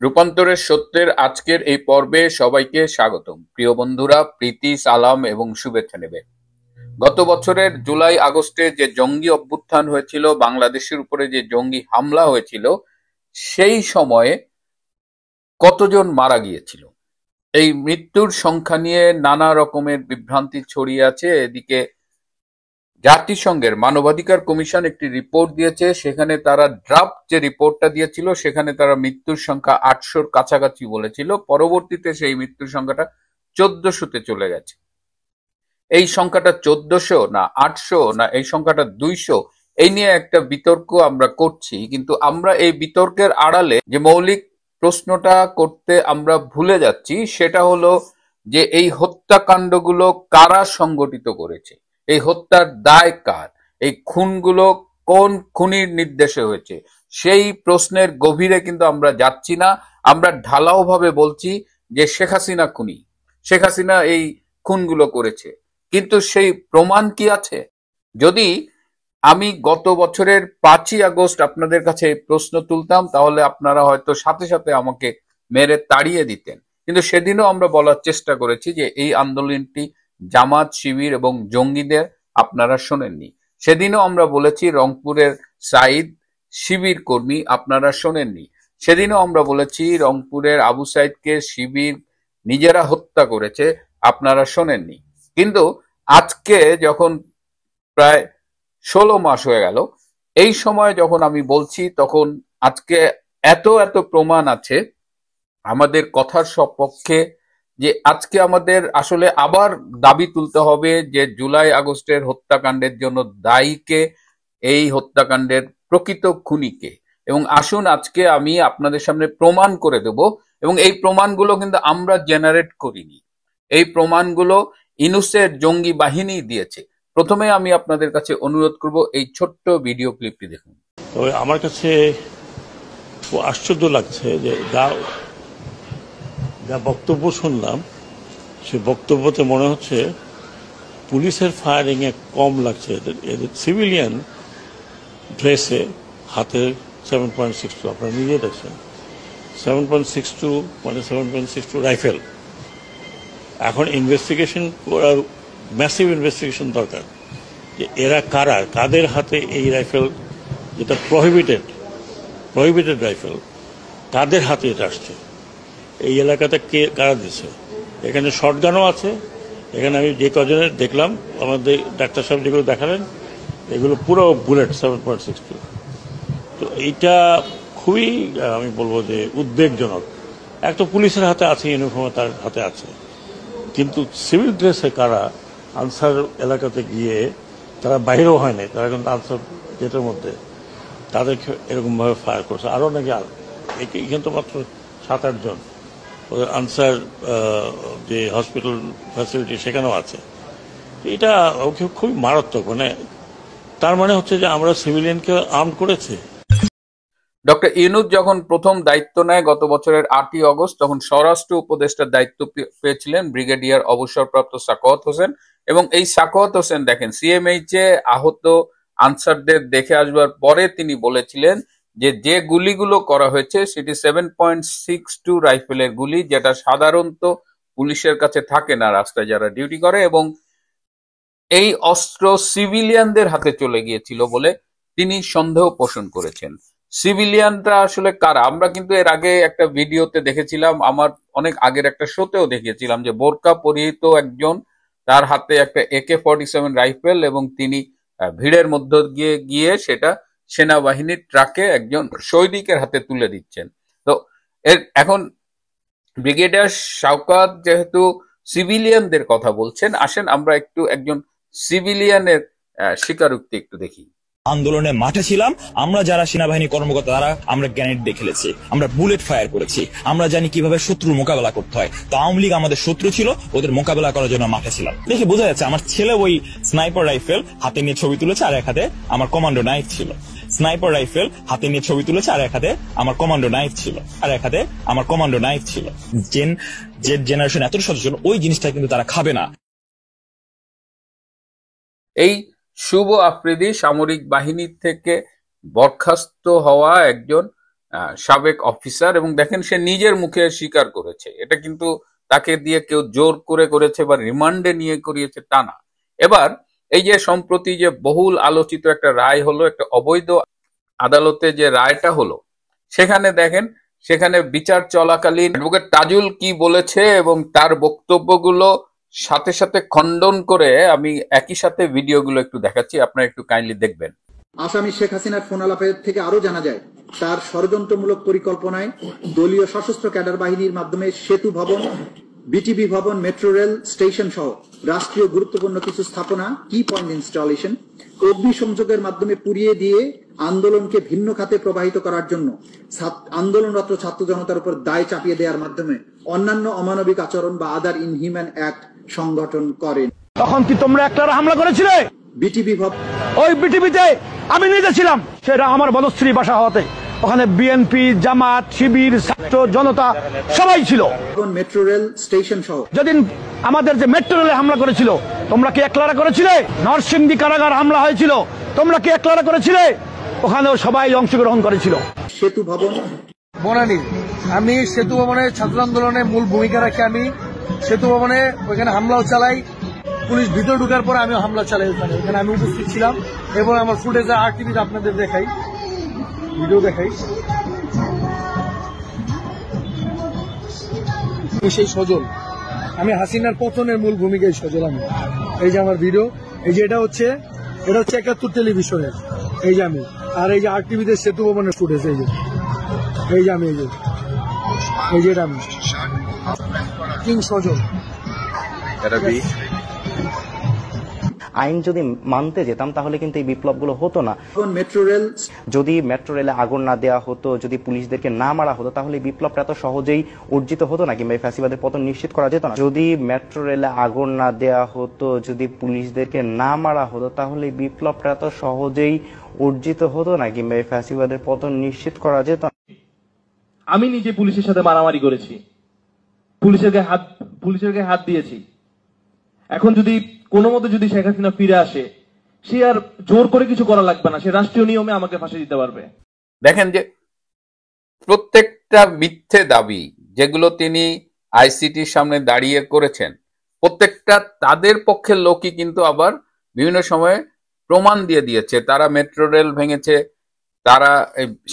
রূপান্তরের সত্যের আজকের এই পর্বে সবাইকে স্বাগতম। প্রিয় বন্ধুরা, প্রীতি, সালাম এবং শুভেচ্ছা নেবে। গত বছরের জুলাই আগস্টে যে জঙ্গি অভ্যুত্থান হয়েছিল, বাংলাদেশের উপরে যে জঙ্গি হামলা হয়েছিল, সেই সময়ে কতজন মারা গিয়েছিল? এই মৃত্যুর সংখ্যা নিয়ে নানা রকমের বিভ্রান্তি ছড়িয়ে আছে। এদিকে জাতিসংঘের মানবাধিকার কমিশন একটি রিপোর্ট দিয়েছে, সেখানে তারা ড্রাফট যে রিপোর্টটা দিয়েছিল সেখানে তারা মৃত্যুর সংখ্যা 800-র কাছাকাছি বলেছিল। পরবর্তীতে সেই মৃত্যুর সংখ্যাটা 1400-তে চলে গেছে। এই সংখ্যাটা 1400 না 800 না এই সংখ্যাটা 200, এই নিয়ে একটা বিতর্ক আমরা করছি, কিন্তু আমরা এই বিতর্কের আড়ালে যে মৌলিক প্রশ্নটা করতে আমরা ভুলে যাচ্ছি সেটা হলো যে এই হত্যাকাণ্ডগুলো কারা সংগঠিত করেছে, এই হত্যার দায় কার, এই খুনগুলো কোন খুনির নির্দেশে হয়েছে। সেই প্রশ্নের গভীরে কিন্তু আমরা যাচ্ছি না। আমরা ঢালাও ভাবে বলছি যে শেখ হাসিনা খুনি, শেখ হাসিনা এই খুনগুলো করেছে, কিন্তু সেই প্রমাণ কি আছে? যদি আমি গত বছরের 5ই আগস্ট আপনাদের কাছে এই প্রশ্ন তুলতাম, তাহলে আপনারা হয়তো সাথে সাথে আমাকে মেরে তাড়িয়ে দিতেন। কিন্তু সেদিনও আমরা বলার চেষ্টা করেছি যে এই আন্দোলনটি জামাত, শিবির এবং জঙ্গিদের, আপনারা শোনেননি। সেদিনও আমরা বলেছি রংপুরের সাইদ শিবির কর্মী, আপনারা শোনেননি। সেদিনও আমরা বলেছি রংপুরের আবু সাইদকে শিবির নিজেরা হত্যা করেছে, আপনারা শোনেননি। কিন্তু আজকে যখন প্রায় 16 মাস হয়ে গেল, এই সময় যখন আমি বলছি, তখন আজকে এত এত প্রমাণ আছে আমাদের কথার সপক্ষে যে আজকে আমাদের আসলে আবার দাবি তুলতে হবে যে জুলাই আগস্টের হত্যাকাণ্ডের জন্য দায়ীকে, এই হত্যাকাণ্ডের প্রকৃত খুনিকে। এবং আসুন আজকে আমি আপনাদের সামনে প্রমাণ করে দেব, এবং এই প্রমাণগুলো কিন্তু আমরা জেনারেট করিনি, এই প্রমাণগুলো ইনুসের জঙ্গি বাহিনী দিয়েছে। প্রথমে আমি আপনাদের কাছে অনুরোধ করব এই ছোট্ট ভিডিও ক্লিপটি দেখুন। তবে আমার কাছে খুব আশ্চর্য লাগছে যে যা যা বক্তব্য শুনলাম, সে বক্তব্যতে মনে হচ্ছে পুলিশের ফায়ারিংয়ে কম লাগছে। এদের সিভিলিয়ান ড্রেসে হাতে 7.62, আপনারা নিজে দেখছেন 7.62, মানে 7.62 রাইফেল। এখন ইনভেস্টিগেশন করার, ম্যাসিভ ইনভেস্টিগেশন দরকার যে এরা কারা, কাদের হাতে এই রাইফেল, যেটা প্রহিবিটেড রাইফেল, কাদের হাতে এটা আসছে, এই এলাকাতে কে কারা দিচ্ছে। এখানে শর্টগানও আছে। এখানে আমি যে কজনের দেখলাম, আমাদের ডাক্তার সাহেব যেগুলো দেখালেন, এগুলো পুরো বুলেট 7.62। তো এইটা খুবই, আমি বলবো যে উদ্বেগজনক। একটা পুলিশের হাতে আছে, ইউনিফর্মে তার হাতে আছে, কিন্তু সিভিল ড্রেসে কারা আনসার এলাকাতে গিয়ে, তারা বাইরেও হয় নাই, তারা কিন্তু আনসার গেটের মধ্যে তাদেরকে এরকমভাবে ফায়ার করছে। আরও নাকি এখানে তো মাত্র 7-8 জন। আনসার যে হসপিটাল ফ্যাসিলিটি সেখানেও আছে। এটা খুবই মারাত্মক। মানে তার মানে হচ্ছে যে আমরা সিভিলিয়ানকে আর্ম করেছি। ডক্টর ইউনূস যখন প্রথম দায়িত্ব নেয় গত বছরের 8ই আগস্ট, তখন স্বরাষ্ট্র উপদেষ্টার দায়িত্ব পেয়েছিলেন ব্রিগেডিয়ার অবসরপ্রাপ্ত সাখাওয়াত হোসেন। এবং এই সাখাওয়াত হোসেন দেখেন সিএমএইচে আহত আনসারদের দেখে আসবার পরে তিনি বলেছিলেন যে যে গুলিগুলো করা হয়েছে সেটি 7.62 রাইফেলের গুলি, যেটা সাধারণত পুলিশের কাছে থাকে না রাস্তায় যারা ডিউটি করে, এবং এই অস্ত্র সিভিলিয়ানদের হাতে চলে গিয়েছিল বলে তিনি সন্দেহ পোষণ করেছেন। সিভিলিয়ানরা আসলে কারা? আমরা কিন্তু এর আগে একটা ভিডিওতে দেখেছিলাম, আমার অনেক আগের একটা শোতেও দেখিয়েছিলাম যে বোরকা পরিহিত একজন, তার হাতে একটা AK-47 রাইফেল, এবং তিনি ভিড়ের মধ্য গিয়ে গিয়ে সেটা সেনাবাহিনীর ট্রাকে একজন সৈনিকের হাতে তুলে দিচ্ছেন। তো এখন ব্রিগেডিয়ার শওকত যেহেতু সিভিলিয়ানদের কথা বলছেন, আসেন আমরা একটু একজন সিভিলিয়ানের স্বীকারোক্তি একটু দেখি। আন্দোলনের মাঠে ছিলাম আমরা, যারা সেনাবাহিনী কর্মকর্তা, তারা আমরা গ্রেনেড দিয়ে খেলেছি, আমরা বুলেট ফায়ার করেছি, আমরা জানি কিভাবে শত্রুর মোকাবেলা করতে হয়। তো আওয়ামী লীগ আমাদের শত্রু ছিল, ওদের মোকাবেলা করার জন্য মাঠে ছিলাম। দেখে বোঝা যাচ্ছে আমার ছেলে ওই স্নাইপার রাইফেল হাতে নিয়ে ছবি তুলেছে, আর এক হাতে আমার কমান্ডো নাইফ ছিল। স্নাইপার রাইফেল হাতে নিয়ে ছবি তুলেছে, আর এক হাতে আমার কমান্ডো নাইফ ছিল, আর এক হাতে আমার কমান্ডো নাইফ ছিল। যে জেনারেশন এত সচেতন, ওই জিনিসটা কিন্তু তারা খাবে না। এই শুভ আফ্রিদি সামরিক বাহিনী থেকে বরখাস্ত হওয়া একজন সাবেক অফিসার, এবং দেখেন সে নিজের মুখে স্বীকার করেছে। এটা কিন্তু তাকে দিয়ে কেউ জোর করে করেছে বা রিমান্ডে নিয়ে করিয়েছে তা না। এবার এই যে সম্প্রতি যে বহুল আলোচিত একটা রায় হলো, একটা অবৈধ আদালতে যে রায়টা হলো, সেখানে দেখেন, সেখানে বিচার চলাকালীন অ্যাডভোকেট তাজুল কি বলেছে এবং তার বক্তব্যগুলো সাথে সাথে খণ্ডন করে আমি একই সাথে ভিডিওগুলো একটু দেখাচ্ছি, আপনারা একটু কাইন্ডলি দেখবেন। আসামি শেখ হাসিনার ফোন আলাপের থেকে আরো জানা যায় তার ষড়যন্ত্রমূলক পরিকল্পনায় দলীয় সশস্ত্র ক্যাডার বাহিনীর মাধ্যমে সেতু ভবন, বিটিবি ভবন, মেট্রো রেল স্টেশন সহ রাষ্ট্রীয় গুরুত্বপূর্ণ কিছু স্থাপনা কি পয়েন্ট ইনস্টলেশন অগ্নিসংযোগের মাধ্যমে পুড়িয়ে দিয়ে আন্দোলনকে ভিন্ন খাতে প্রবাহিত করার জন্য আন্দোলনরত ছাত্র জনতার উপর দায় চাপিয়ে দেওয়ার মাধ্যমে অন্যান্য অমানবিক আচরণ বা আদার ইনহিউম্যান অ্যাক্ট সংগঠন করেন। তখন কি তোমরা একটার হামলা করেছিলে? বিটিবি ভবন, ওই বিটিভিতে আমি নিজে ছিলাম, সেটা আমার বনশ্রী বাসা হতে। ওখানে বিএনপি, জামাত, শিবির, ছাত্র জনতা সবাই ছিল। মেট্রো রেল স্টেশন সহ যেদিন আমাদের যে মেট্রো রেলে হামলা করেছিল, তোমরা কি একলারা করেছিলে? নরসিংদী কারাগার হামলা হয়েছিল, তোমরা কি একলারা করেছিলে? ওখানেও সবাই অংশগ্রহণ করেছিল। সেতু ভবন বনানী, আমি সেতু ভবনের ছাত্র আন্দোলনে মূল ভূমিকা রাখি। আমি সেতু ভবনে ওইখানে হামলাও চালাই, পুলিশ ভিতরে ঢুকার পরে আমি হামলা চালাই ওখানে আমি উপস্থিত ছিলাম এবং আমার ফুটেজ আরটিভিতে আপনাদের দেখাই, ভিডিও দেখাই। সেই সজল, আমি হাসিনার পতনের মূল ভূমিকায় সজল আমি। এই যে আমার ভিডিও, এই যে এটা হচ্ছে ৭১ টেলিভিশনের, এই যে আমি, আর এই যে আরটিভিতে সেতু ভবনের ফুটেজ, এই যে আমি, এই যে এটা আমি কিং সজল। আইন যদি মানতে যেতাম তাহলে কিন্তু এই বিপ্লবগুলো হতো না। মেট্রো রেল, যদি মেট্রো রেলে আগুন না দেওয়া হতো, যদি পুলিশদেরকে না মারা হতো, তাহলে এই বিপ্লবটা এত সহজেই অর্জিত হতো না, কিংবা ফ্যাসিবাদের পতন নিশ্চিত করা যেত না। যদি মেট্রো রেলে আগুন না দেওয়া হতো, যদি পুলিশদেরকে না মারা হতো, তাহলে এই বিপ্লবটা এত সহজেই অর্জিত হতো না, কিংবা ফ্যাসিবাদের পতন নিশ্চিত করা যেত না। আমি নিজে পুলিশের সাথে মারামারি করেছি, পুলিশের গায়ে হাত দিয়েছি। এখন যদি কোনো মতে যদি শেখ হাসিনা ফিরে আসে, সে আর জোর করে কিছু করা লাগবে না, সে রাষ্ট্রীয় নিয়মে আমাকে ফাঁসি দিতে পারবে। দেখেন যে প্রত্যেকটা মিথ্যে দাবি যেগুলো তিনি আইসিটির সামনে দাঁড়িয়ে করেছেন, প্রত্যেকটা তাদের পক্ষের লোকই কিন্তু আবার বিভিন্ন সময়ে প্রমাণ দিয়ে দিয়েছে। তারা মেট্রো রেল ভেঙেছে, তারা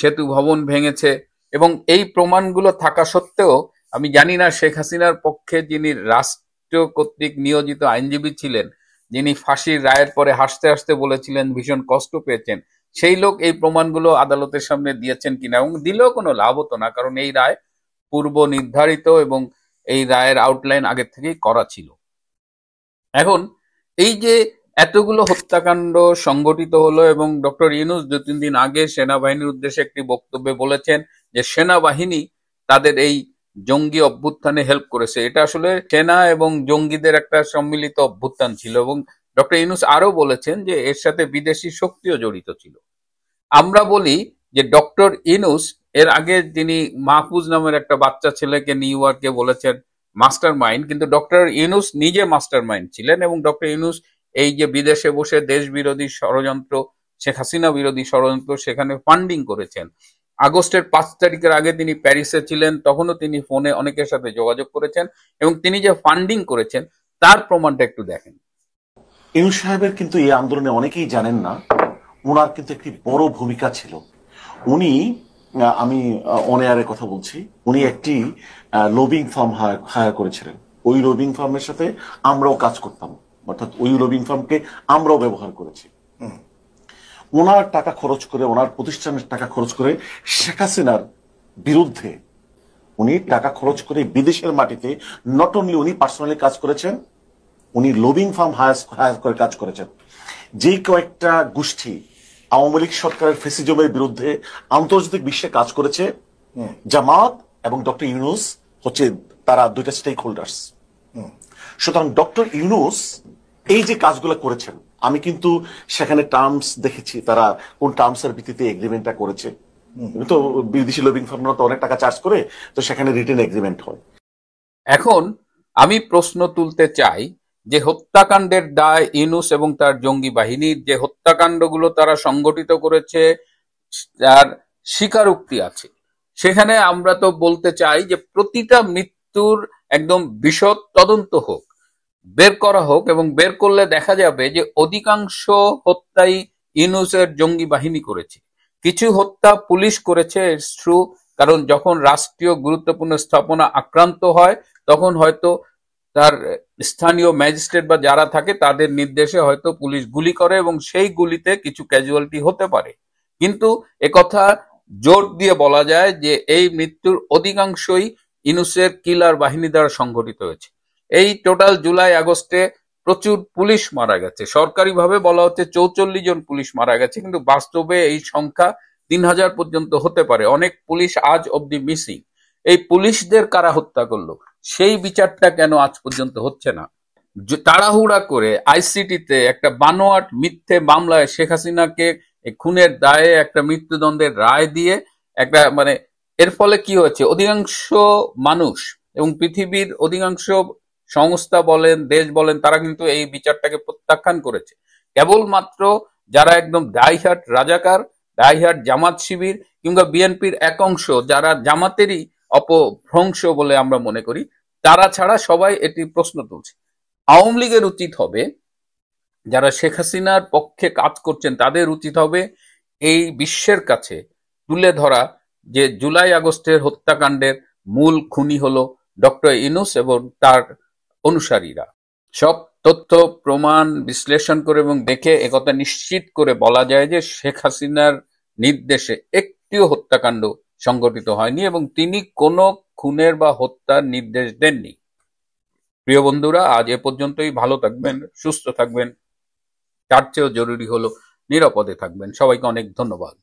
সেতু ভবন ভেঙেছে, এবং এই প্রমাণগুলো থাকা সত্ত্বেও আমি জানি না শেখ হাসিনার পক্ষে যিনি রাষ্ট্র কর্তৃক নিয়োজিত আইনজীবী ছিলেন, যিনি ফাঁসির রায়ের পরে হাসতে হাসতে বলেছিলেন ভীষণ কষ্ট পেয়েছেন, সেই লোক এই প্রমাণগুলো আদালতের সামনে দিয়েছেন কিনা, এবং দিলেও কোনো লাভ হতো না, কারণ এই রায় পূর্ব নির্ধারিত এবং এই রায়ের আউটলাইন আগে থেকেই করা ছিল। এখন এই যে এতগুলো হত্যাকাণ্ড সংগঠিত হলো, এবং ডক্টর ইউনূস ২-৩ দিন আগে সেনাবাহিনীর উদ্দেশ্যে একটি বক্তব্যে বলেছেন যে সেনাবাহিনী তাদের এই জঙ্গি অভ্যুত্থানে হেল্প করেছে। এটা আসলে সেনা এবং জঙ্গিদের একটা সম্মিলিত অভ্যুত্থান ছিল, এবং ডক্টর ইউনূস আরো বলেছেন যে এর সাথে বিদেশি শক্তিও জড়িত ছিল। আমরা বলি যে ডক্টর ইউনূস এর আগে যিনি মাহফুজ নামের একটা বাচ্চা ছেলেকে নিউ ইয়র্কে বলেছেন মাস্টার মাইন্ড, কিন্তু ডক্টর ইউনূস নিজে মাস্টার মাইন্ড ছিলেন, এবং ডক্টর ইউনূস এই যে বিদেশে বসে দেশ বিরোধী ষড়যন্ত্র, শেখ হাসিনা বিরোধী ষড়যন্ত্র, সেখানে ফান্ডিং করেছেন। আগস্টের ৫ তারিখের আগে তিনি প্যারিসে ছিলেন, তখনও তিনি ফোনে অনেকের সাথে যোগাযোগ করেছেন, এবং তিনি যে ফান্ডিং করেছেন তার প্রমাণটা একটু দেখেন। ইউনূস সাহেবের কিন্তু এই আন্দোলনে অনেকেই জানেন না, ওনার কিন্তু একটি বড় ভূমিকা ছিল। উনি, আমি অন এয়ারের কথা বলছি, উনি একটি লবিং ফার্ম হায়ার করেছিলেন। ওই লবিং ফার্মের সাথে আমরাও কাজ করতাম, অর্থাৎ ওই লবিং ফার্মকে আমরাও ব্যবহার করেছি। ওনার টাকা খরচ করে, ওনার প্রতিষ্ঠানের টাকা খরচ করে শেখ হাসিনার বিরুদ্ধে উনি টাকা খরচ করে বিদেশের মাটিতে নট অনলি উনি পার্সোনালি কাজ করেছেন, উনি লবিং ফার্ম হায়ার করে কাজ করেছেন। যে কয়েকটা গোষ্ঠী আওয়ামী লীগ সরকারের ফেসিজমের বিরুদ্ধে আন্তর্জাতিক বিশ্বে কাজ করেছে, জামাত এবং ডক্টর ইউনূস হচ্ছে তারা দুইটা স্টেক হোল্ডার্স। সুতরাং ডক্টর ইউনূস এই যে কাজগুলো করেছেন, আমি কিন্তু সেখানে টার্মস দেখেছি, তারা কোন টার্মসের ভিত্তিতে এগ্রিমেন্টটা করেছে। তো বিদেশি লবিং ফার্মরা তো অনেক টাকা চার্জ করে, তো সেখানে রিটেন এগ্রিমেন্ট হয়। এখন আমি প্রশ্ন তুলতে চাই যে হত্যাকাণ্ডের দায় ইউনূস এবং তার জঙ্গি বাহিনীর, যে হত্যাকাণ্ডগুলো তারা সংগঠিত করেছে তার স্বীকারোক্তি আছে, সেখানে আমরা তো বলতে চাই যে প্রতিটা মৃত্যুর একদম বিশদ তদন্ত হোক, বের করা হোক, এবং বের করলে দেখা যাবে যে অধিকাংশ হত্যাই ইউনূসের জঙ্গি বাহিনী করেছে। কিছু হত্যা পুলিশ করেছে, ইটস ট্রু, কারণ যখন রাষ্ট্রীয় গুরুত্বপূর্ণ স্থাপনা আক্রান্ত হয় তখন হয়তো তার স্থানীয় ম্যাজিস্ট্রেট বা যারা থাকে তাদের নির্দেশে হয়তো পুলিশ গুলি করে এবং সেই গুলিতে কিছু ক্যাজুয়ালিটি হতে পারে। কিন্তু একথা জোর দিয়ে বলা যায় যে এই মৃত্যুর অধিকাংশই ইউনূসের কিলার বাহিনী দ্বারা সংঘটিত হয়েছে। এই টোটাল জুলাই আগস্টে প্রচুর পুলিশ মারা গেছে, সরকারিভাবে বলা হচ্ছে 44 জন পুলিশ মারা গেছে, কিন্তু বাস্তবে এই সংখ্যা 3000 পর্যন্ত হতে পারে। অনেক পুলিশ আজ অব্দি মিসিং। এই পুলিশদের কারা হত্যা করলো সেই বিচারটা কেন আজ পর্যন্ত হচ্ছে না? তাড়াহুড়া করে আইসিটিতে একটা বানোয়াট মিথ্যে মামলায় শেখ হাসিনাকে খুনের দায়ে একটা মৃত্যুদণ্ডের রায় দিয়ে একটা মানে এর ফলে কি হয়েছে, অধিকাংশ মানুষ এবং পৃথিবীর অধিকাংশ সংস্থা বলেন, দেশ বলেন, তারা কিন্তু এই বিচারটাকে প্রত্যাখ্যান করেছে। কেবলমাত্র যারা একদম ডাইহার্ট রাজাকার, ডাইহার্ট জামাত শিবির কিংবা বিএনপির এক অংশ যারা জামাতেরই অপভ্রংশ বলে আমরা মনে করি, তারা ছাড়া সবাই এটি প্রশ্ন তুলছে। আওয়ামী লীগের উচিত হবে, যারা শেখ হাসিনার পক্ষে কাজ করছেন তাদের উচিত হবে এই বিশ্বের কাছে তুলে ধরা যে জুলাই আগস্টের হত্যাকাণ্ডের মূল খুনি হলো ডক্টর ইউনূস এবং তার অনুসারীরা। সব তথ্য প্রমাণ বিশ্লেষণ করে এবং দেখে একথা নিশ্চিত করে বলা যায় যে শেখ হাসিনার নির্দেশে একটিও হত্যাকাণ্ড সংঘটিত হয়নি এবং তিনি কোনো খুনের বা হত্যার নির্দেশ দেননি। প্রিয় বন্ধুরা, আজ এ পর্যন্তই। ভালো থাকবেন, সুস্থ থাকবেন, তার চেয়েও জরুরি হলো নিরাপদে থাকবেন। সবাইকে অনেক ধন্যবাদ।